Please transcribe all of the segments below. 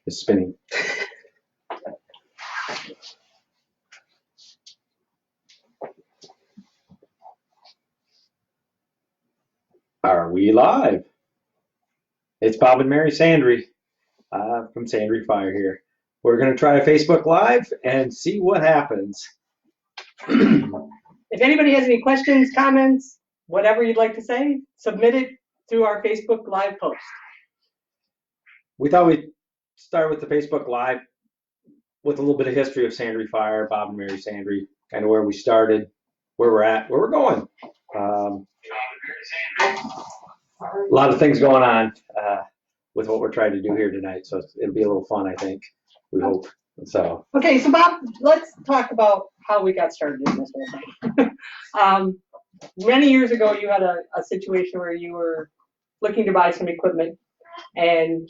is spinning. Are we live? It's Bob and Mary Sandry from Sandry Fire here. We're going to try a Facebook Live and see what happens. If anybody has any questions, comments, whatever you'd like to say, submit it through our Facebook Live post. We thought we'd start with the Facebook Live with a little bit of history of Sandry Fire, Bob and Mary Sandry, kind of where we started, where we're at, where we're going. A lot of things going on with what we're trying to do here tonight, so it'll be a little fun, I think. We hope. So. Okay, so Bob, let's talk about how we got started in this whole thing. Many years ago, you had a situation where you were looking to buy some equipment and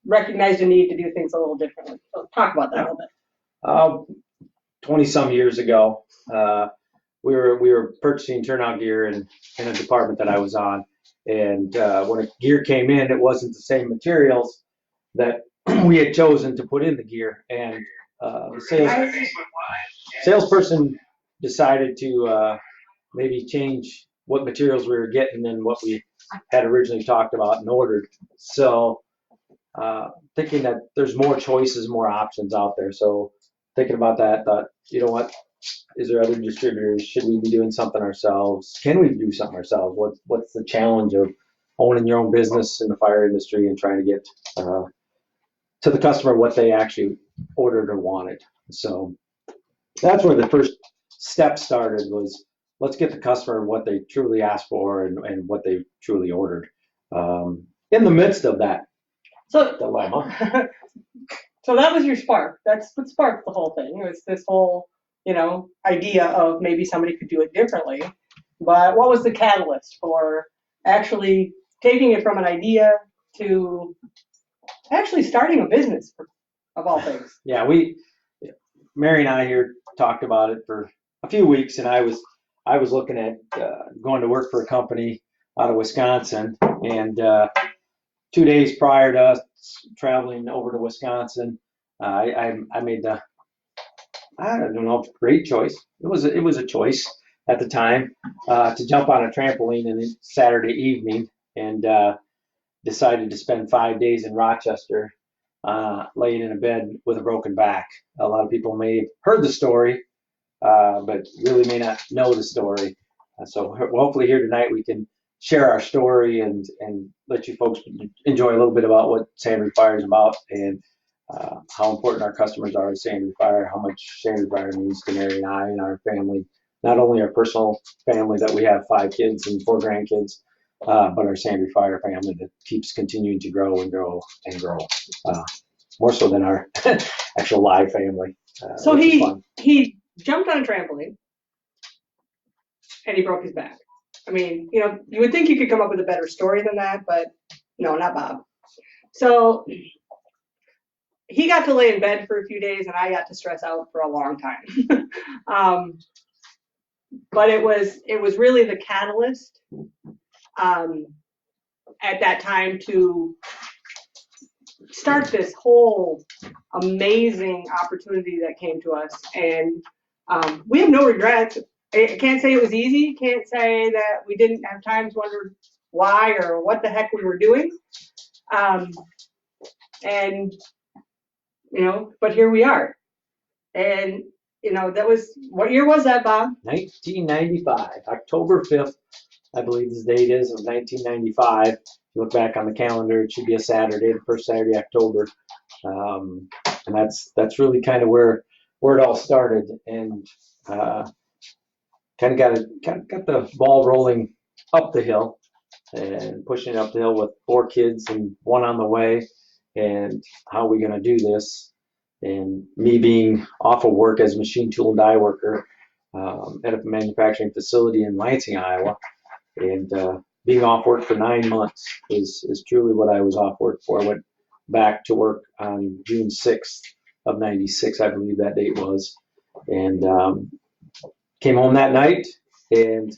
recognized a need to do things a little differently. So talk about that a little bit. 20-some years ago, we were purchasing turnout gear in a department that I was on, and when a gear came in, it wasn't the same materials that we had chosen to put in the gear, and the salesperson decided to maybe change what materials we were getting than what we had originally talked about and ordered. So thinking that there's more choices, more options out there. So thinking about that, thought, you know what, is there other distributors? Should we be doing something ourselves? Can we do something ourselves? What's the challenge of owning your own business in the fire industry and trying to get to the customer what they actually ordered or wanted? So that's where the first step started, was let's get the customer what they truly asked for and what they truly ordered. In the midst of that dilemma. So that was your spark. That's what sparked the whole thing. It was this whole, idea of maybe somebody could do it differently. But what was the catalyst for actually taking it from an idea to actually starting a business, of all things? Yeah, Mary and I here talked about it for a few weeks, and I was looking at going to work for a company out of Wisconsin, and 2 days prior to us traveling over to Wisconsin, I made the, I don't know if great choice. It was a choice at the time to jump on a trampoline on Saturday evening, and decided to spend 5 days in Rochester, laying in a bed with a broken back. A lot of people may have heard the story, but really may not know the story. So hopefully here tonight we can share our story and let you folks enjoy a little bit about what Sandry Fire is about, and how important our customers are to Sandry Fire, how much Sandry Fire means to Mary and I and our family, not only our personal family that we have 5 kids and 4 grandkids, but our Sandry Fire family that keeps continuing to grow and grow and grow, more so than our actual live family. So he jumped on a trampoline and he broke his back. I mean, you would think you could come up with a better story than that, but no, not Bob. So he got to lay in bed for a few days, and I got to stress out for a long time. But it was really the catalyst at that time to start this whole amazing opportunity that came to us, and we have no regrets. I can't say it was easy. Can't say that we didn't have times wondered why or what the heck we were doing. And but here we are. And that was, what year was that, Bob? 1995, October 5th, I believe the date is, of 1995. If you look back on the calendar, it should be a Saturday, the first Saturday, October. And that's really kind of where it all started, and kind of got the ball rolling up the hill and pushing it up the hill with 4 kids and 1 on the way, and how are we going to do this? And me being off of work as a machine tool and die worker at a manufacturing facility in Lansing, Iowa, and being off work for 9 months is truly what I was off work for. I went back to work on June 6th of 96, I believe that date was, and came home that night, and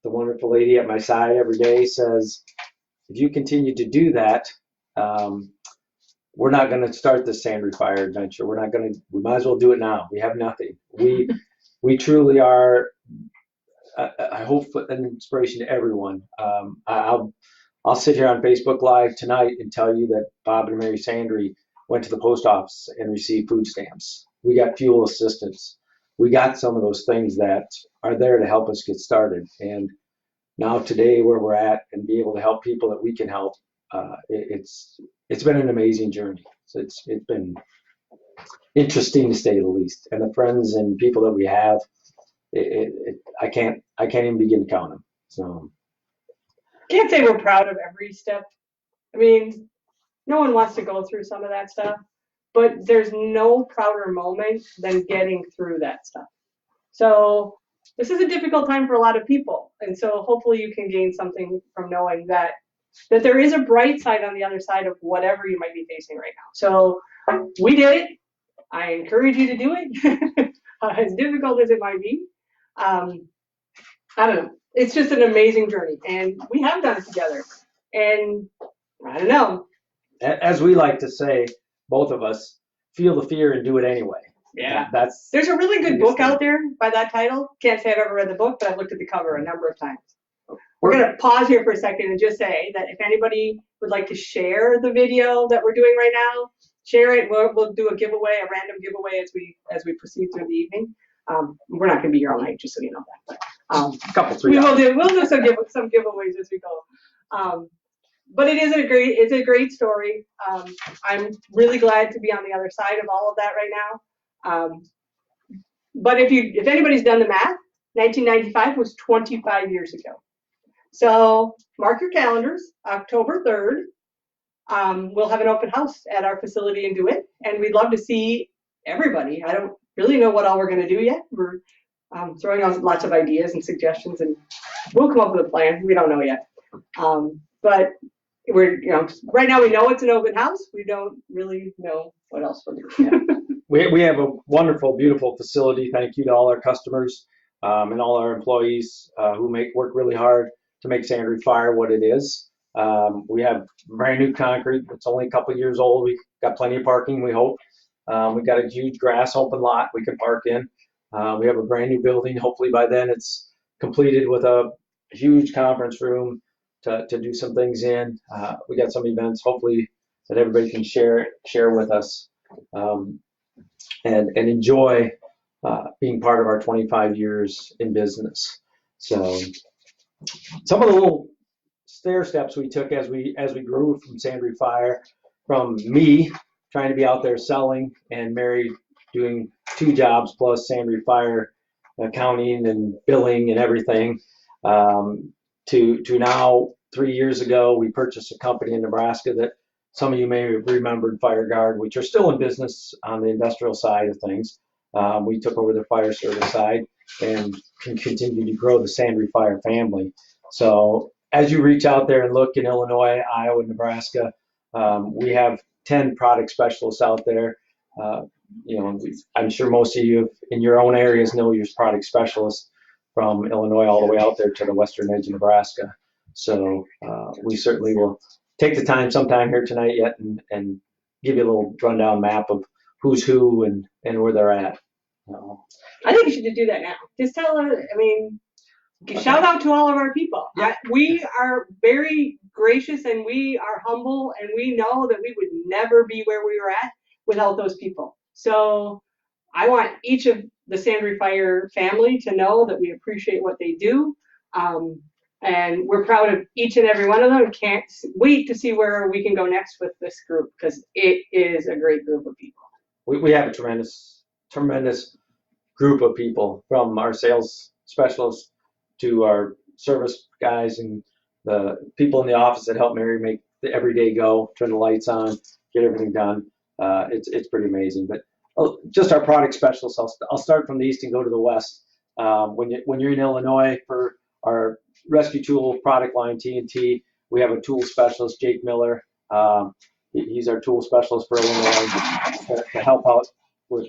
the wonderful lady at my side every day says, if you continue to do that, we're not going to start the Sandry Fire adventure. We might as well do it now. We have nothing. We truly are, I hope, an inspiration to everyone. I'll sit here on Facebook Live tonight and tell you that Bob and Mary Sandry went to the post office and received food stamps. We got fuel assistance. We got some of those things that are there to help us get started. And now today, where we're at, and be able to help people that we can help, it's been an amazing journey. So it's been interesting to say the least. And the friends and people that we have, I can't even begin to count them. So Can't say we're proud of every step. I mean, no one wants to go through some of that stuff, but there's no prouder moment than getting through that stuff. So this is a difficult time for a lot of people, and so hopefully you can gain something from knowing that there is a bright side on the other side of whatever you might be facing right now. So we did it. I encourage you to do it, as difficult as it might be. I don't know. It's just an amazing journey, and we have done it together. And I don't know. As we like to say, both of us, feel the fear and do it anyway. Yeah. That's There's a really good book out there by that title. Can't say I've ever read the book, but I've looked at the cover a number of times. We're going to pause here for a second and just say that if anybody would like to share the video that we're doing right now, share it. We'll do a giveaway, a random giveaway as we proceed through the evening. We're not going to be here all night, just so you know that. But, a couple, 3 we'll do some giveaways as we go. But it's a great story. I'm really glad to be on the other side of all of that right now. But if anybody's done the math, 1995 was 25 years ago. So mark your calendars, October 3rd. We'll have an open house at our facility in DeWitt, and we'd love to see everybody. I don't really know what all we're going to do yet. We're throwing out lots of ideas and suggestions, and we'll come up with a plan. We don't know yet. But we're, right now we know it's an open house. We don't really know what else we'll do. Yeah. We have a wonderful, beautiful facility. Thank you to all our customers and all our employees who work really hard to make Sandry Fire what it is. We have brand new concrete. It's only a couple years old. We've got plenty of parking, we hope. We've got a huge grass open lot we can park in. We have a brand new building. Hopefully by then it's completed with a huge conference room to do some things in. We got some events hopefully that everybody can share with us and enjoy being part of our 25 years in business. So some of the little stair steps we took as we grew from Sandry Fire, from me trying to be out there selling and Mary doing 2 jobs plus Sandry Fire accounting and billing and everything, to now 3 years ago we purchased a company in Nebraska that some of you may have remembered, FireGuard, which are still in business on the industrial side of things. We took over the fire service side and can continue to grow the Sandry Fire family. So as you reach out there and look in Illinois, Iowa, Nebraska, we have 10 product specialists out there. I'm sure most of you in your own areas know your product specialists from Illinois all the way out there to the western edge of Nebraska. So we certainly will take the time sometime here tonight yet and give you a little rundown map of who's who and where they're at. I think you should do that now. Just tell her, shout out to all of our people. Yeah. We are very gracious and we are humble, and we know that we would never be where we were at without those people. So I want each of the Sandry Fire family to know that we appreciate what they do. And we're proud of each and every one of them. Can't wait to see where we can go next with this group, because it is a great group of people. We have a tremendous group of people, from our sales specialists to our service guys and the people in the office that help Mary make the everyday go, turn the lights on, get everything done. It's pretty amazing. But just our product specialists, I'll start from the east and go to the west. When you're in Illinois, for our rescue tool product line TNT, we have a tool specialist, Jake Miller. He's our tool specialist for Illinois to help out with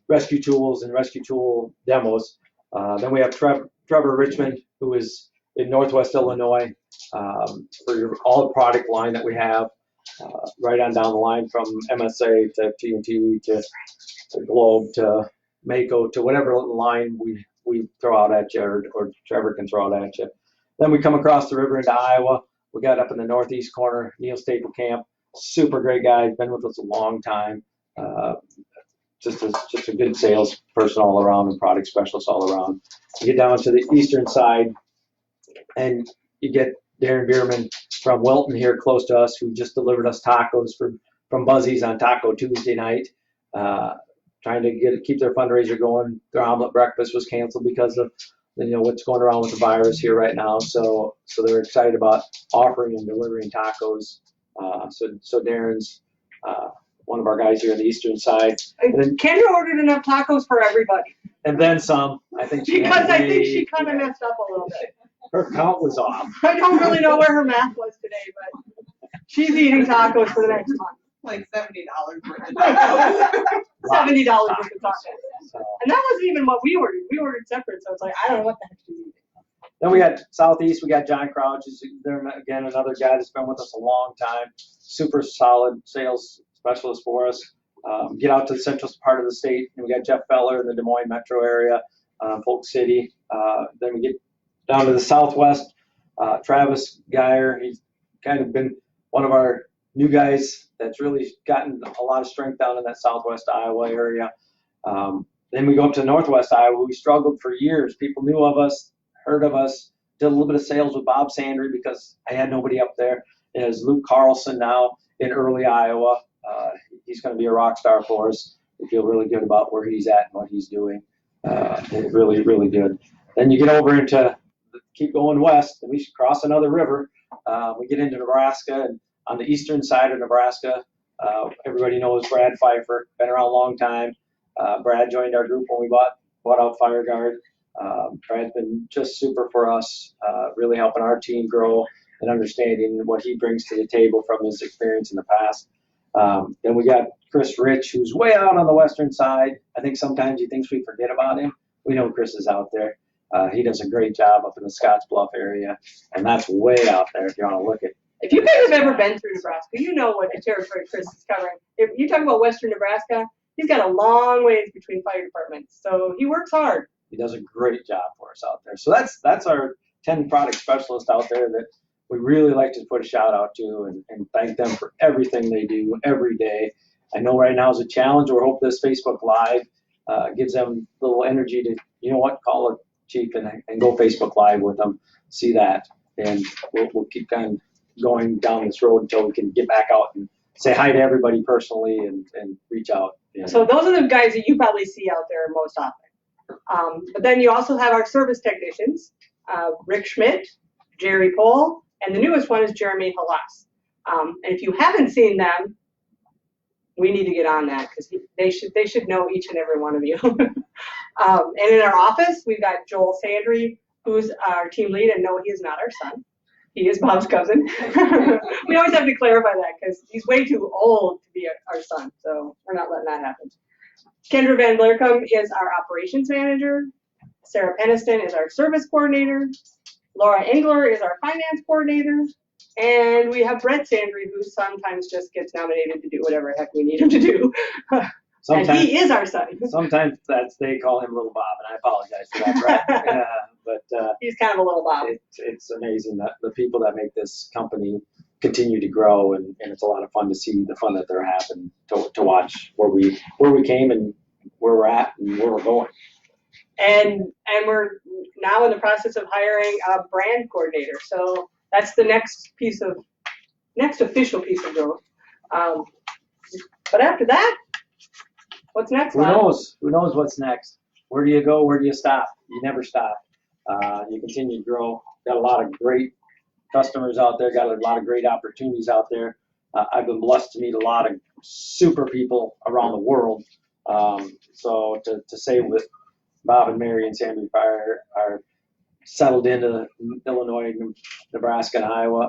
rescue tools and rescue tool demos. Then we have Trevor Richmond, who is in Northwest Illinois, for all the product line that we have. right on down the line from MSA to TNT to Globe to Mako to whatever line we throw out at you or Trevor can throw out at you. Then we come across the river into Iowa. We got up in the northeast corner, Neil Staple Camp. Super great guy, been with us a long time. Just a good sales person all around and product specialist all around. You get down to the eastern side, and you get Darren Bierman from Wilton here close to us, who just delivered us tacos from Buzzy's on Taco Tuesday night. Trying to keep their fundraiser going. Their omelet breakfast was canceled because of what's going around with the virus here right now. So they're excited about offering and delivering tacos. So Darren's one of our guys here on the eastern side. And then Kendra ordered enough tacos for everybody. And then some. I think she kind of messed up a little bit. Her count was off. I don't really know where her math was today, but she's eating tacos for the next month. Like $70 worth of tacos. $70 worth of tacos. And that wasn't even what we ordered. We ordered separate, so it's like, I don't know what the heck she's eating. Then we got Southeast, we got John Crouch. They're, again, another guy that's been with us a long time. Super solid sales specialist for us. Get out to the central part of the state, and we got Jeff Feller in the Des Moines metro area, Polk City. Then we get down to the southwest. Travis Geyer, he's kind of been one of our new guys that's really gotten a lot of strength down in that southwest Iowa area. Then we go up to northwest Iowa. We struggled for years. People knew of us, heard of us, did a little bit of sales with Bob Sandry because I had nobody up there. There's Luke Carlson now in early Iowa. He's going to be a rock star for us. We feel really good about where he's at and what he's doing. Really, really good. Then you get over into, keep going west, and we should cross another river. We get into Nebraska, and on the eastern side of Nebraska, everybody knows Brad Pfeiffer, been around a long time. Brad joined our group when we bought out FireGuard. Brad's been just super for us, really helping our team grow and understanding what he brings to the table from his experience in the past. Then we got Chris Rich, who's way out on the western side. I think sometimes he thinks we forget about him. We know Chris is out there. He does a great job up in the Scottsbluff area, and that's way out there if you want to look at. If you guys have ever been through Nebraska, you know what the territory Chris is covering. If you talk about western Nebraska, he's got a long ways between fire departments, so he works hard. He does a great job for us out there. So that's our 10 product specialists out there that we really like to put a shout out to and thank them for everything they do every day. I know right now is a challenge. We're hoping this Facebook Live gives them a little energy to, call it Chief and go Facebook Live with them, see that. And we'll keep kind of going down this road until we can get back out and say hi to everybody personally and reach out. So those are the guys that you probably see out there most often. But then you also have our service technicians, Rick Schmidt, Jerry Pohl, and the newest one is Jeremy Halas. And if you haven't seen them, we need to get on that because they should know each and every one of you. And in our office, we've got Joel Sandry, who's our team lead, and no, he is not our son. He is Bob's cousin. We always have to clarify that because he's way too old to be our son, so we're not letting that happen. Kendra Van Blerkum is our operations manager. Sarah Peniston is our service coordinator. Laura Engler is our finance coordinator. And we have Brett Sandry, who sometimes just gets nominated to do whatever the heck we need him to do. And he is our son. Sometimes they call him Little Bob, and I apologize for that, Brett. But he's kind of a little Bob. It's amazing that the people that make this company continue to grow, and it's a lot of fun to see the fun that they're having to watch where we came and where we're at and where we're going. And we're now in the process of hiring a brand coordinator. So that's the next official piece of growth. But after that, what's next? Who knows? Who knows what's next? Where do you go? Where do you stop? You never stop. You continue to grow. Got a lot of great customers out there. Got a lot of great opportunities out there. I've been blessed to meet a lot of super people around the world. So to say with Bob and Mary and Sandry Fire are settled into Illinois, Nebraska, and Iowa,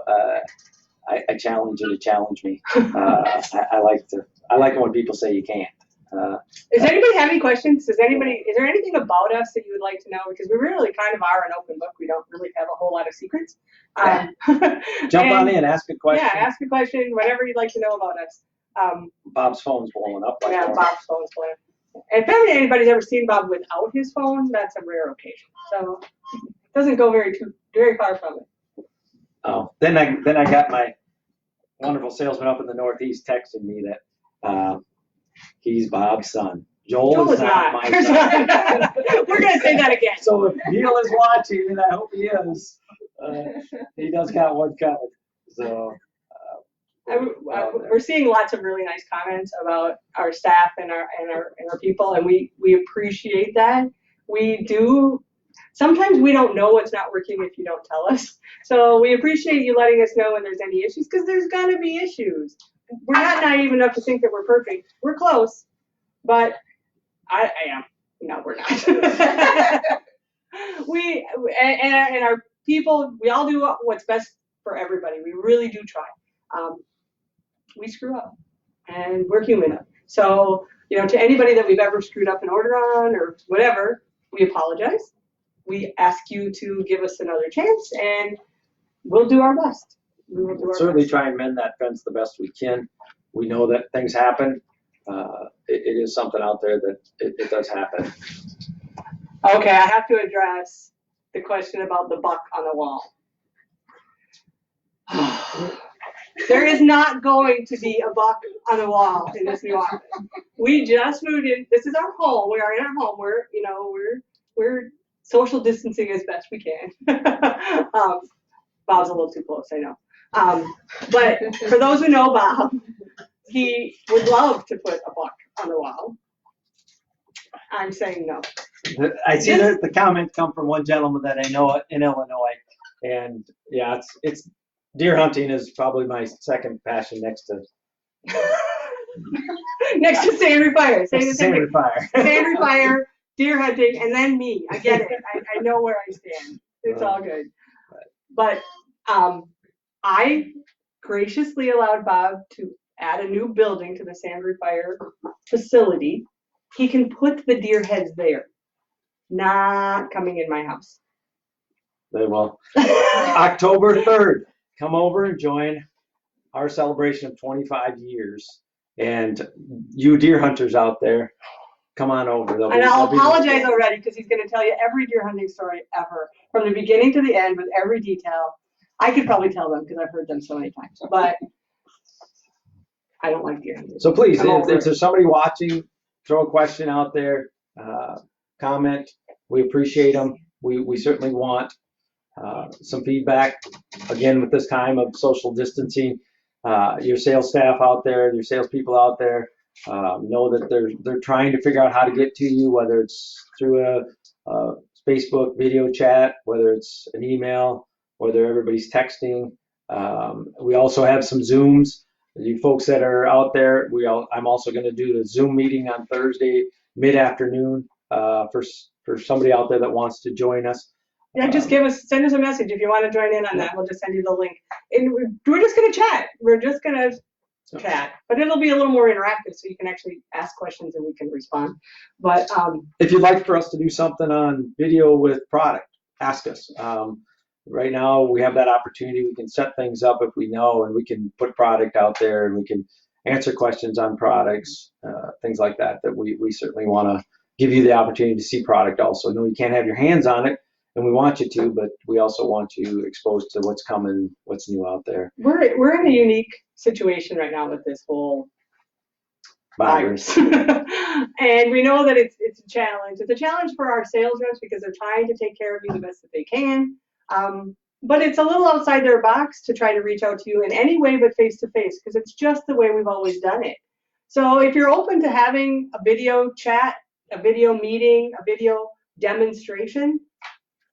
I challenge you to challenge me. I like it when people say you can't. Does anybody have any questions? Is there anything about us that you would like to know? Because we really kind of are an open book. We don't really have a whole lot of secrets. Jump on in, ask a question. Yeah, ask a question, whatever you'd like to know about us. Bob's phone's blowing up. Like Yeah, that. Bob's phone's blowing up. If anybody's ever seen Bob without his phone, that's a rare occasion. So it doesn't go very far from it. Oh, then I got my wonderful salesman up in the Northeast texting me that he's Bob's son. Joel is not my son. We're gonna say that again. So if Neil is watching, and I hope he is, he does got one coming. So we're seeing lots of really nice comments about our staff and our people, and we appreciate that. We do. Sometimes we don't know what's not working if you don't tell us. So we appreciate you letting us know when there's any issues, because there's gonna be issues. We're not naive enough to think that we're perfect. We're close, but I am. No, we're not. And our people, we all do what's best for everybody. We really do try. We screw up, and we're human. So, to anybody that we've ever screwed up an order on or whatever, we apologize. We ask you to give us another chance, and we'll do our best. We will do our certainly best. try and mend that fence the best we can. We know that things happen. It is something out there that it does happen. Okay, I have to address the question about the buck on the wall. There is not going to be a buck on the wall in this new office. We just moved in. This is our home. We are in our home. We're social distancing as best we can. Bob's a little too close, I know. But for those who know Bob, he would love to put a buck on the wall. I'm saying no. I see the comment come from one gentleman that I know in Illinois, and yeah, it's deer hunting is probably my second passion next to Sandry Fire. Sandry Fire. Sandry Fire, deer hunting, and then me. I get it. I know where I stand. It's all good. But I graciously allowed Bob to add a new building to the Sandry Fire facility. He can put the deer heads there, not coming in my house. They will. October 3rd, come over and join our celebration of 25 years. And you deer hunters out there, come on over. And I'll apologize already, because he's going to tell you every deer hunting story ever, from the beginning to the end with every detail. I could probably tell them because I've heard them so many times, but I don't like deer hunting. So please, if there's somebody watching, throw a question out there, comment. We appreciate them. We certainly want some feedback. Again, with this time of social distancing, your sales staff out there, your salespeople out there, know that they're trying to figure out how to get to you, whether it's through a Facebook video chat, whether it's an email, whether everybody's texting. We also have some Zooms. You folks that are out there, I'm also going to do the Zoom meeting on Thursday mid-afternoon for somebody out there that wants to join us. Yeah, just send us a message if you want to join in on that. We'll just send you the link. And we're just going to chat. We're just going to chat, but it'll be a little more interactive, so you can actually ask questions and we can respond. But if you'd like for us to do something on video with product, ask us. Right now we have that opportunity. We can set things up if we know, and we can put product out there, and we can answer questions on products, things like that we certainly want to give you the opportunity to see product also. No, you can't have your hands on it, and we want you to, but we also want you exposed to what's coming, what's new out there. We're in a unique situation right now with this whole virus. And we know that it's a challenge. It's a challenge for our sales reps because they're trying to take care of you the best that they can. But it's a little outside their box to try to reach out to you in any way but face-to-face, because it's just the way we've always done it. So if you're open to having a video chat, a video meeting, a video demonstration,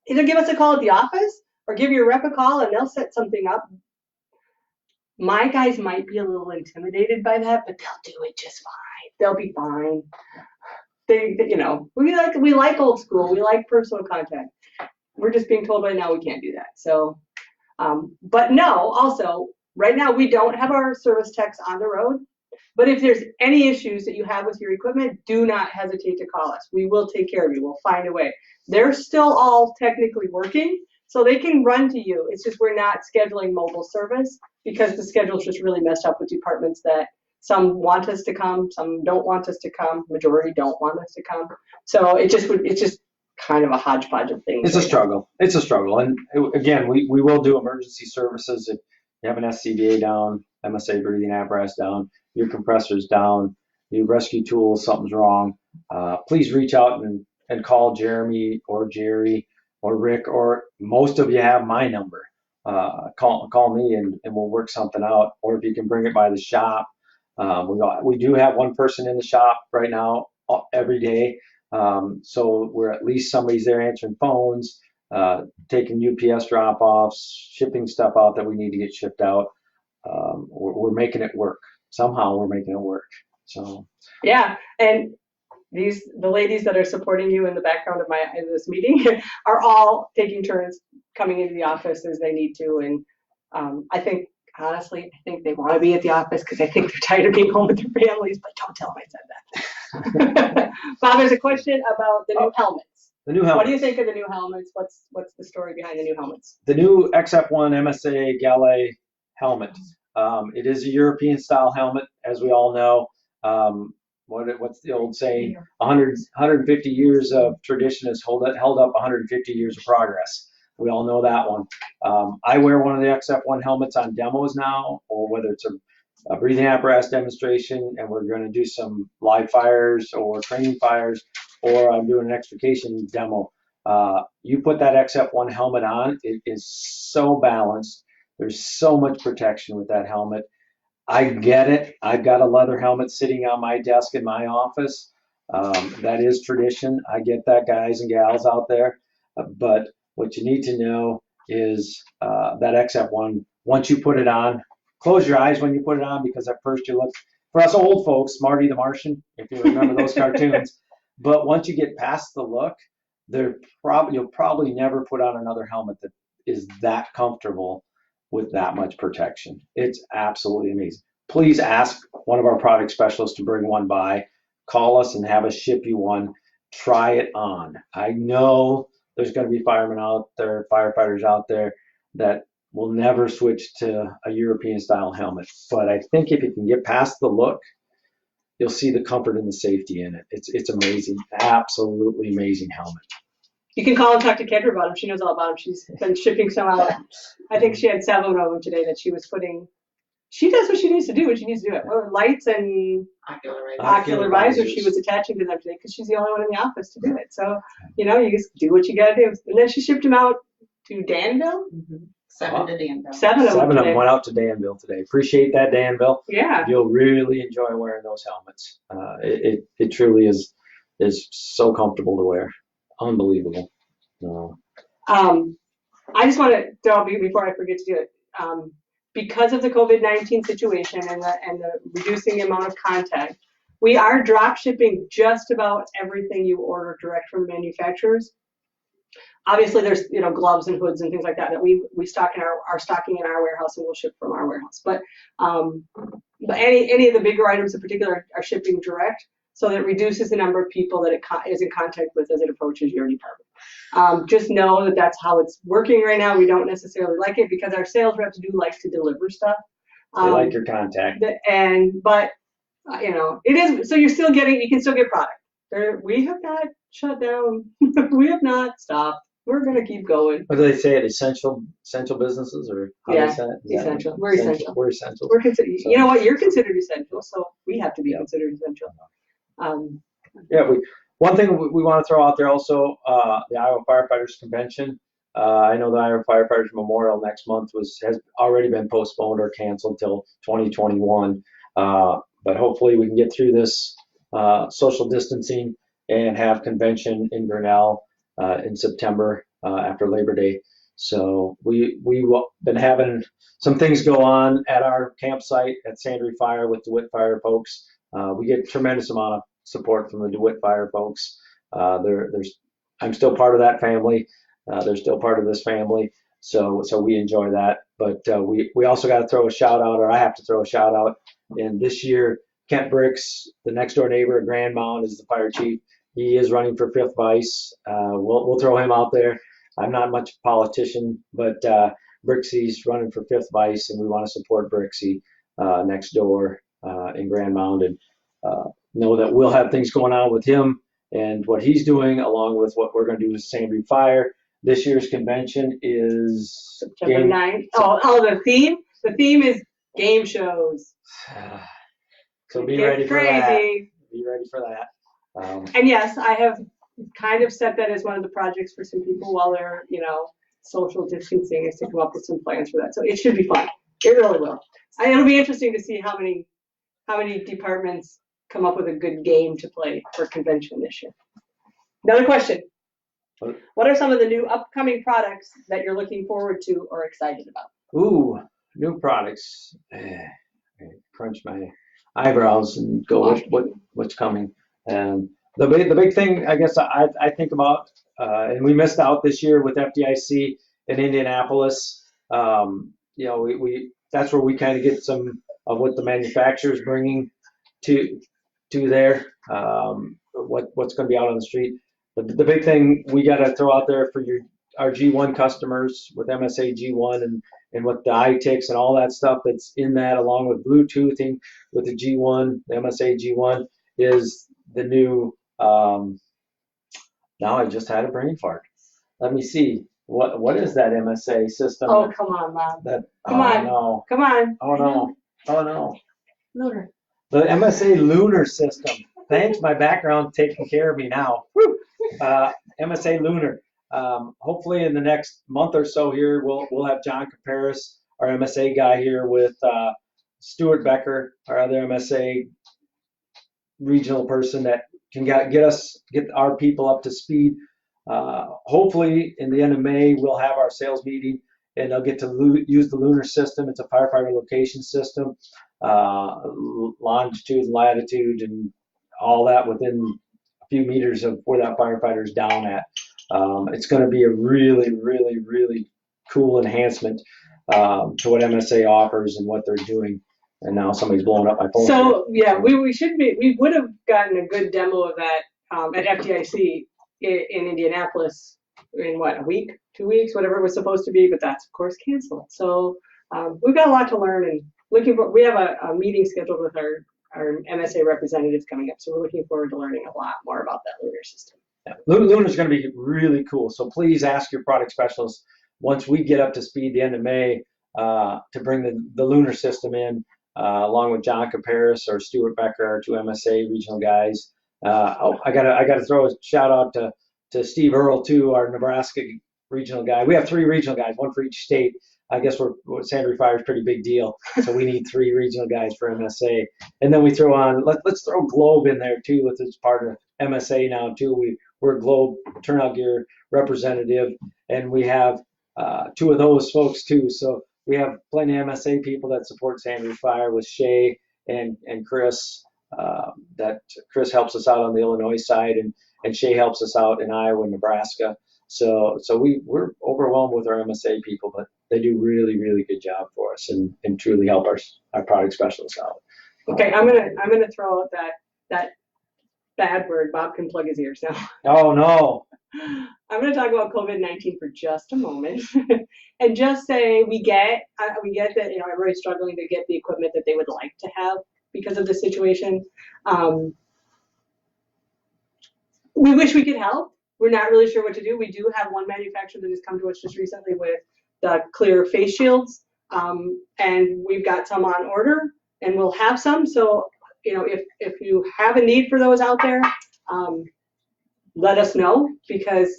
either give us a call at the office or give your rep a call and they'll set something up. My guys might be a little intimidated by that, but they'll do it just fine. They'll be fine. We like old school. We like personal contact. We're just being told right now we can't do that. So, but no, also right now we don't have our service techs on the road. But if there's any issues that you have with your equipment, do not hesitate to call us. We will take care of you. We'll find a way. They're still all technically working, so they can run to you. It's just we're not scheduling mobile service because the schedule's just really messed up with departments that some want us to come, some don't want us to come, majority don't want us to come. So it's just kind of a hodgepodge of things. It's a struggle. It's a struggle. And again, we will do emergency services if you have an SCBA down, MSA breathing apparatus down, your compressor's down, your rescue tools, something's wrong. Please reach out and call Jeremy or Jerry or Rick, or most of you have my number. Call me and we'll work something out. Or if you can bring it by the shop. We do have one person in the shop right now every day. So we're at least somebody's there answering phones, taking UPS drop-offs, shipping stuff out that we need to get shipped out. We're making it work. Somehow we're making it work. So yeah, and the ladies that are supporting you in the background of this meeting are all taking turns coming into the office as they need to, and I think honestly, I think they want to be at the office because I think they're tired of being home with their families. But don't tell them I said that. Bob, there's a question about the new helmets. the new helmet. What do you think of the new helmets? What's the story behind the new helmets? The new XF1 MSA Galley helmet. It is a European style helmet, as we all know. What's the old saying? 150 years of tradition has held up 150 years of progress. We all know that one. I wear one of the XF1 helmets on demos now, or whether it's a breathing apparatus demonstration, and we're going to do some live fires or training fires, or I'm doing an extrication demo. You put that XF1 helmet on, it is so balanced. There's so much protection with that helmet. I get it. I've got a leather helmet sitting on my desk in my office. That is tradition. I get that, guys and gals out there. But what you need to know is that XF1, once you put it on, close your eyes when you put it on, because at first you look, for us old folks, Marty the Martian, if you remember those cartoons. But once you get past the look, you'll probably never put on another helmet that is that comfortable with that much protection. It's absolutely amazing. Please ask one of our product specialists to bring one by. Call us and have us ship you one. Try it on. I know there's going to be firemen out there, firefighters out there that will never switch to a European style helmet. But I think if you can get past the look, you'll see the comfort and the safety in it. It's amazing. Absolutely amazing helmet. You can call and talk to Kendra about them. She knows all about them. She's been shipping some out. I think she had 7 of them today that she was putting. She does what she needs to do when she needs to do it. Or lights and ocular visors she was attaching to them today because she's the only one in the office to do it. So, you just do what you got to do. And then she shipped them out to Danville. Mm-hmm. 7 to Danville. 7 of them. 7 of them went out to Danville today. Appreciate that, Danville. Yeah. You'll really enjoy wearing those helmets. It truly is so comfortable to wear. Unbelievable. I just want to tell you before I forget to do it. Because of the COVID-19 situation and the reducing the amount of contact, we are drop shipping just about everything you order direct from manufacturers. Obviously, there's gloves and hoods and things like that we stock in our stocking in our warehouse and we'll ship from our warehouse. But any of the bigger items in particular are shipping direct, so that it reduces the number of people that it is in contact with as it approaches your department. Just know that that's how it's working right now. We don't necessarily like it because our sales reps do like to deliver stuff. They like your contact. But it is, so you can still get product. We have not shut down. We have not stopped. We're going to keep going. What do they say? Essential businesses, or how do they say it? Essential. We're essential. We're essential. You know what? You're considered essential, so we have to be considered essential. One thing we want to throw out there also, the Iowa Firefighters Convention. I know the Iowa Firefighters Memorial next month has already been postponed or canceled till 2021. But hopefully we can get through this social distancing and have convention in Grinnell in September after Labor Day. So we've been having some things go on at our campsite at Sandry Fire with the DeWitt Fire folks. We get a tremendous amount of support from the DeWitt Fire folks. I'm still part of that family. They're still part of this family. So we enjoy that. But we also got to throw a shout out, or I have to throw a shout out. And this year, Kent Bricks, the next door neighbor at Grand Mound, is the fire chief. He is running for fifth vice. We'll throw him out there. I'm not much a politician, but Brixie's running for fifth vice, and we want to support Brixie next door in Grand Mound, and know that we'll have things going on with him and what he's doing, along with what we're going to do with Sandry Fire. This year's convention is September 9th. Oh, the theme? The theme is game shows. So be Get ready for that. crazy. Be ready for that. And yes, I have kind of set that as one of the projects for some people while they're, social distancing, is to come up with some plans for that. So it should be fun. It really will. It'll be interesting to see how many departments come up with a good game to play for convention this year. Another question. What are some of the new upcoming products that you're looking forward to or excited about? Ooh, new products. I crunch my eyebrows and go, what's coming? The big thing, I guess, I think about, and we missed out this year with FDIC in Indianapolis. We that's where we kind of get some of what the manufacturer's bringing to there. What's going to be out on the street. But the big thing we got to throw out there for our G1 customers with MSA G1 and what the iTix and all that stuff that's in that, along with Bluetoothing with the G1, the MSA G1, is the new. Now I just had a brain fart. Let me see. What is that MSA system? Oh, come on, Mom. Come on. No. Come on. Oh no. Oh no. Lunar. The MSA Lunar system. Thanks, my background taking care of me now. MSA Lunar. Hopefully in the next month or so here, we'll have John Caparis, our MSA guy, here with Stuart Becker, our other MSA regional person that can get our people up to speed. Hopefully in the end of May, we'll have our sales meeting and they'll get to use the Lunar system. It's a firefighter location system, longitude, latitude, and all that within a few meters of where that firefighter's down at. It's going to be a really, really, really cool enhancement to what MSA offers and what they're doing. And now somebody's blowing up my phone. So yeah, we would have gotten a good demo of that at FDIC in Indianapolis in a week, 2 weeks, whatever it was supposed to be, but that's of course canceled. So we've got a lot to learn, and we have a meeting scheduled with our MSA representatives coming up. So we're looking forward to learning a lot more about that Lunar system. Yeah. Lunar is going to be really cool. So please ask your product specialist once we get up to speed the end of May to bring the Lunar system in, along with John Caparis or Stuart Becker, our two MSA regional guys. I gotta throw a shout out to Steve Earle too, our Nebraska regional guy. We have 3 regional guys, one for each state. I guess Sandry Fire is a pretty big deal, so we need 3 regional guys for MSA. And then we throw on, let's throw Globe in there too, with its part of MSA now too. We're Globe Turnout Gear representative, and we have 2 of those folks too. So we have plenty of MSA people that support Sandry Fire with Shay and Chris. That Chris helps us out on the Illinois side, and Shay helps us out in Iowa and Nebraska. So we're overwhelmed with our MSA people, but they do really, really good job for us and truly help our product specialists out. Okay, I'm gonna throw out that bad word. Bob can plug his ears now. Oh no. I'm going to talk about COVID-19 for just a moment, and just say we get that everybody's struggling to get the equipment that they would like to have because of the situation. We wish we could help. We're not really sure what to do. We do have one manufacturer that has come to us just recently with the clear face shields, and we've got some on order, and we'll have some. So if you have a need for those out there, let us know, because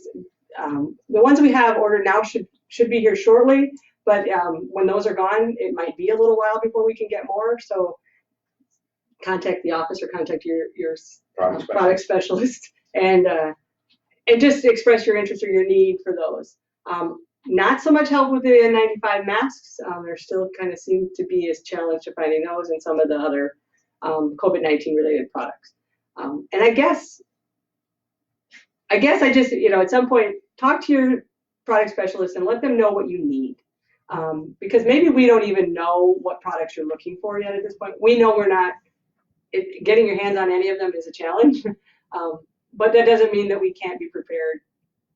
the ones we have ordered now should be here shortly, but when those are gone, it might be a little while before we can get more. So contact the office or contact your product specialist and just express your interest or your need for those. Not so much help with the N95 masks. There still kind of seem to be a challenge to finding those and some of the other COVID-19 related products. And I guess I just, at some point, talk to your product specialist and let them know what you need. Because maybe we don't even know what products you're looking for yet at this point. We know we're not getting your hands on any of them is a challenge. But that doesn't mean that we can't be prepared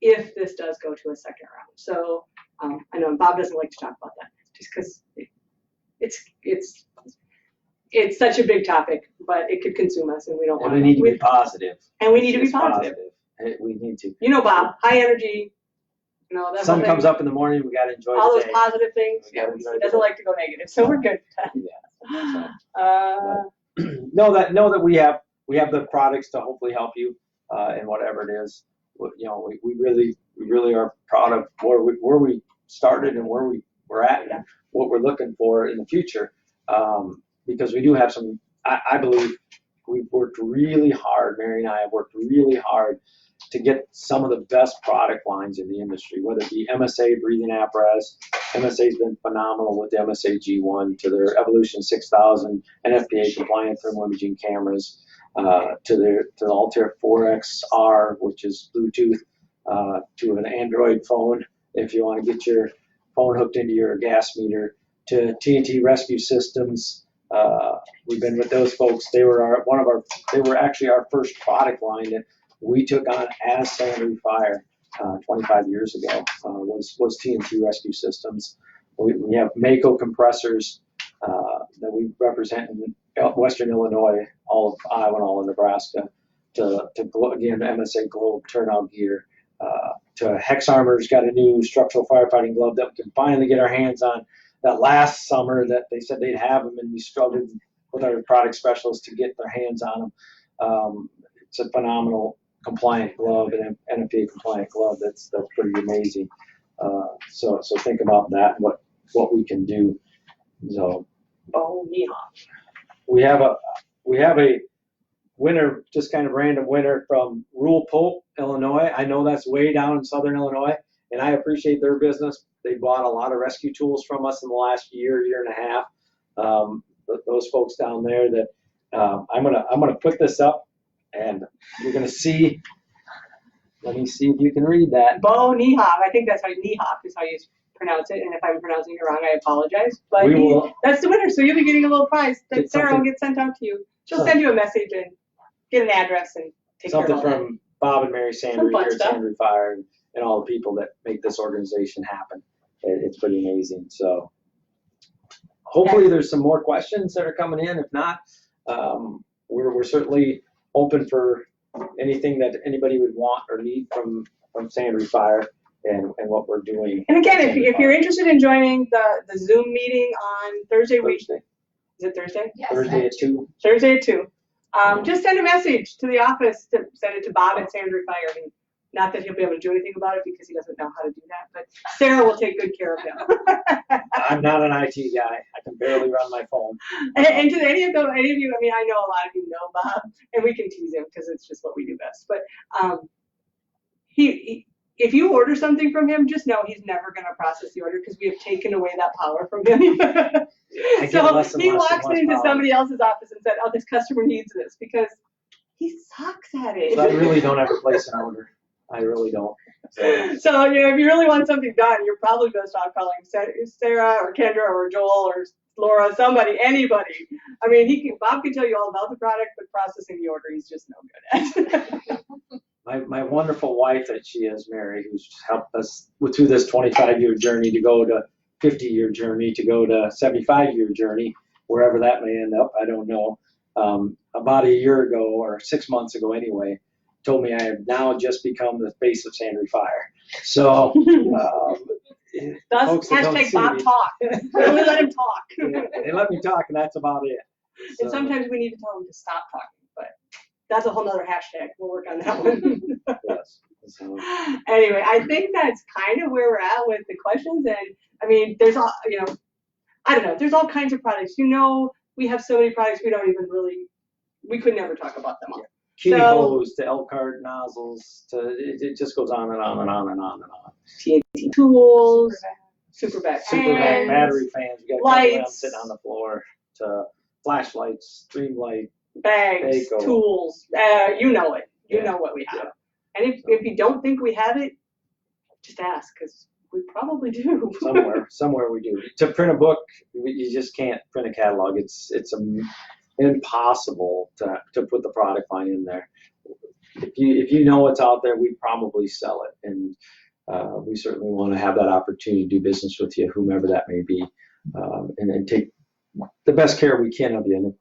if this does go to a second round. So I know Bob doesn't like to talk about that just because it's such a big topic, but it could consume us, and we don't And want we need to be positive. And we need to be It's positive. We need to. You know, Bob, high energy. You know, that Sun whole comes thing, up in the morning, we gotta enjoy all the those day. positive things. We gotta enjoy He the doesn't day. like to go negative, so we're good. Know that we have the products to hopefully help you in whatever it is. You know, we really are proud of where we started and where we're at and what we're looking for in the future. Because we do have some. I believe we've worked really hard. Mary and I have worked really hard to get some of the best product lines in the industry, whether it be MSA breathing apparatus. MSA's been phenomenal with the MSA G1 to their Evolution 6000 NFPA compliant thermal imaging cameras, to the Altair 4XR, which is Bluetooth, to an Android phone if you want to get your phone hooked into your gas meter, to TNT Rescue Systems. We've been with those folks. They were they were actually our first product line that we took on as Sandry Fire 25 years ago. Was TNT Rescue Systems. We have Mako compressors that we represent in Western Illinois, all of Iowa, and all of Nebraska. Again, MSA Globe turnout gear. To Hex Armor's got a new structural firefighting glove that we can finally get our hands on. That last summer that they said they'd have them, and we struggled with our product specialists to get their hands on them. It's a phenomenal compliant glove, an NFPA compliant glove. That's pretty amazing. So think about that and what we can do. So we have a winner, just kind of random winner from Rural Pope, Illinois. I know that's way down in southern Illinois, and I appreciate their business. They bought a lot of rescue tools from us in the last year and a half. Those folks down there that I'm gonna put this up, and you're gonna see. Let me see if you can read that. Bo Nihop. I think that's how Nihop is how you pronounce it, and if I'm pronouncing it wrong, I apologize. But that's the winner, so you'll be getting a little prize that Sarah will get sent out to you. She'll send you a message and get an address and take care of all something from Bob and Mary Sandry here at stuff. Sandry Fire and all the people that make this organization happen. It's pretty amazing. So hopefully there's some more questions that are coming in. If not, we're certainly open for anything that anybody would want or need from Sandry Fire and what we're doing. And again, if you're interested in joining the Zoom meeting on Thursday week, Thursday. Is it Thursday? Yes, Thursday at 2. Thursday at 2. Just send a message to the office to send it to Bob at Sandry Fire. I mean, not that he'll be able to do anything about it because he doesn't know how to do that, but Sarah will take good care of him. I'm not an IT guy. I can barely run my phone. And to any of you, I mean, I know a lot of you know Bob, and we can tease him because it's just what we do best. But if you order something from him, just know he's never going to process the order because we have taken away that power from him. So he walks into somebody else's office and said, "Oh, this customer needs this," because he sucks at it. So I really don't ever place an order. I really don't. So if you really want something done, you're probably best off calling Sarah or Kendra or Joel or Laura, somebody, anybody. I mean, Bob can tell you all about the product, but processing the order, he's just no good at. My wonderful wife that she is, Mary, who's helped us through this 25-year journey to go to 50-year journey to go to 75-year journey, wherever that may end up, I don't know. About a year ago or 6 months ago anyway, told me I have now just become the face of Sandry Fire. So That's folks that don't hashtag see Bob me, talk. Only let him talk. they let me talk, and that's about it. And So, sometimes we need to tell him to stop talking, but that's a whole nother hashtag. We'll work on that one. yes. So, Anyway, I think that's kind of where we're at with the questions. And I mean, there's all, I don't know, there's all kinds of products. We have so many products we don't even we could never talk about them all. Cutie hose to Elkhart nozzles to it just goes on and on and on and on and on. TNT tools, Supervac Supervac fans, battery fans, we got a couple of them lights, sitting on the floor, to flashlights, Streamlight. bags, Baco. tools, you know it. You Yeah. know what we have. Yeah. And if you don't think we have it, just ask, because we probably do. Somewhere we do. To print a book, you just can't print a catalog. It's impossible to put the product line in there. If you know what's out there, we probably sell it, and we certainly want to have that opportunity to do business with you, whomever that may be, and take the best care we can of you. And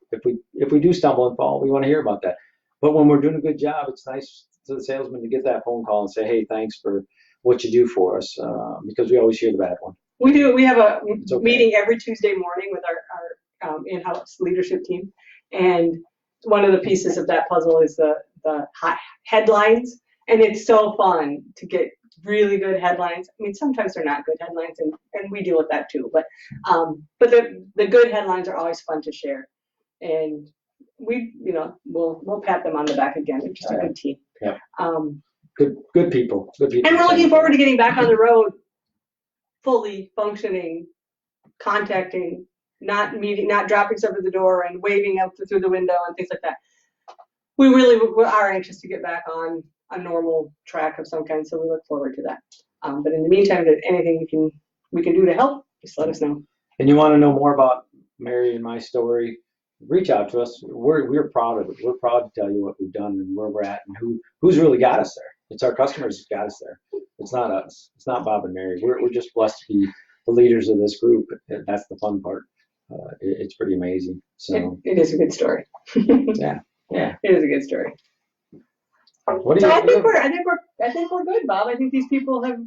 if we do stumble and fall, we want to hear about that. But when we're doing a good job, it's nice to the salesman to get that phone call and say, hey, thanks for what you do for us, because we always hear the bad one. We do. We have a okay. meeting every Tuesday morning with our in-house leadership team, and one of the pieces of that puzzle is the hot headlines, and it's so fun to get really good headlines. I mean, sometimes they're not good headlines, and we deal with that too. But the good headlines are always fun to share, and we'll pat them on the back again. They're just a good team. Yeah. Good people. Good people. And we're looking forward to getting back on the road, fully functioning, contacting, not dropping stuff at the door and waving out through the window and things like that. We really are anxious to get back on a normal track of some kind, so we look forward to that. But in the meantime, if there's anything we can do to help, just let us know. And you want to know more about Mary and my story, reach out to us. We're proud of it. We're proud to tell you what we've done and where we're at and who's really got us there. It's our customers who got us there. It's not us. It's not Bob and Mary. We're just blessed to be the leaders of this group. That's the fun part. It's pretty amazing. So it is a good story. yeah. It is a good story. What do you I think we're good, Bob. I think these people have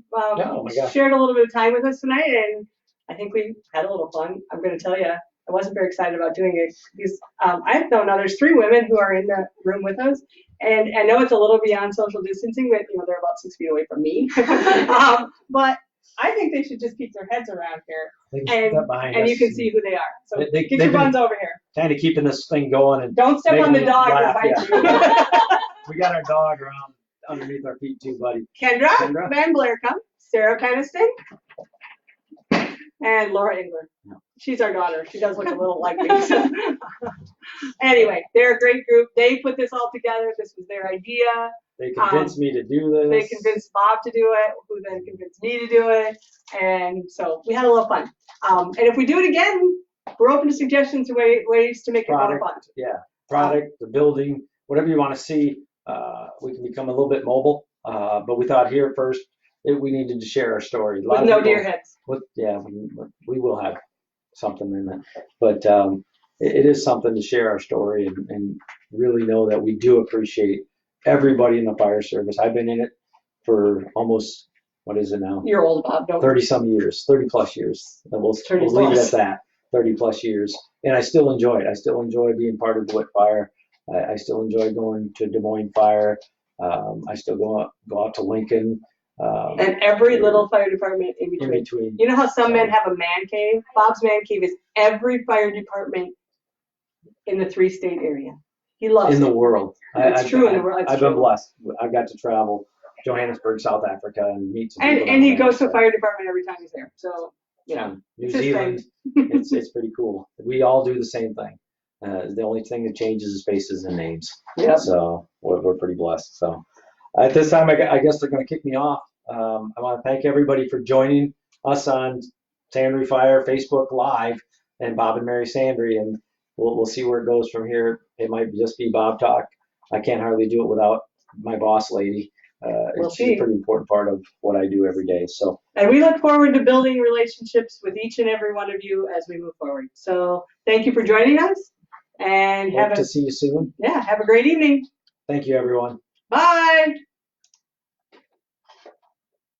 shared a little bit of time with us tonight, and I think we had a little fun. I'm going to tell you, I wasn't very excited about doing it because I know now there's 3 women who are in the room with us, and I know it's a little beyond social distancing, but they're about 6 feet away from me. But I think they should just keep their heads around here, and you can see who they are. So get your buns over here. Kind of keeping this thing going, and don't step on the dog or bite you. We got our dog around underneath our feet too, buddy. Kendra Van Blair, come. Sarah Keniston. And Laura Engler. Yeah. She's our daughter. She does look a little like me. So. Anyway, they're a great group. They put this all together. This was their idea. They convinced me to do this. They convinced Bob to do it, who then convinced me to do it. And so we had a little fun. And if we do it again, we're open to suggestions and ways to make it more fun. Yeah, product, the building, whatever you want to see. We can become a little bit mobile. But we thought here first, we needed to share our story. With no deer heads. We will have something in that. But it is something to share our story and really know that we do appreciate everybody in the fire service. I've been in it for almost, what is it now? You're old, Bob. 30-some years, 30-plus years. We'll leave it at that, 30-plus years. And I still enjoy it. I still enjoy being part of DeWitt Fire. I still enjoy going to Des Moines Fire. I still go out to Lincoln. And every little fire department in between. You know how some men have a man cave? Bob's man cave is every fire department in the 3-state area. He loves in the world. It's true in the world. I've been blessed. I've got to travel Johannesburg, South Africa, and meet some people. And he goes to fire department every time he's there. So New Zealand, it's pretty cool. We all do the same thing. The only thing that changes is faces and names. Yep. So we're pretty blessed. So at this time, I guess they're going to kick me off. I want to thank everybody for joining us on Sandry Fire Facebook Live and Bob and Mary Sandry, and we'll see where it goes from here. It might just be Bob talk. I can't hardly do it without my boss lady. It's a pretty important part of what I do every day. And we look forward to building relationships with each and every one of you as we move forward. So thank you for joining us, and hope to see you soon. Yeah, have a great evening. Thank you, everyone. Bye.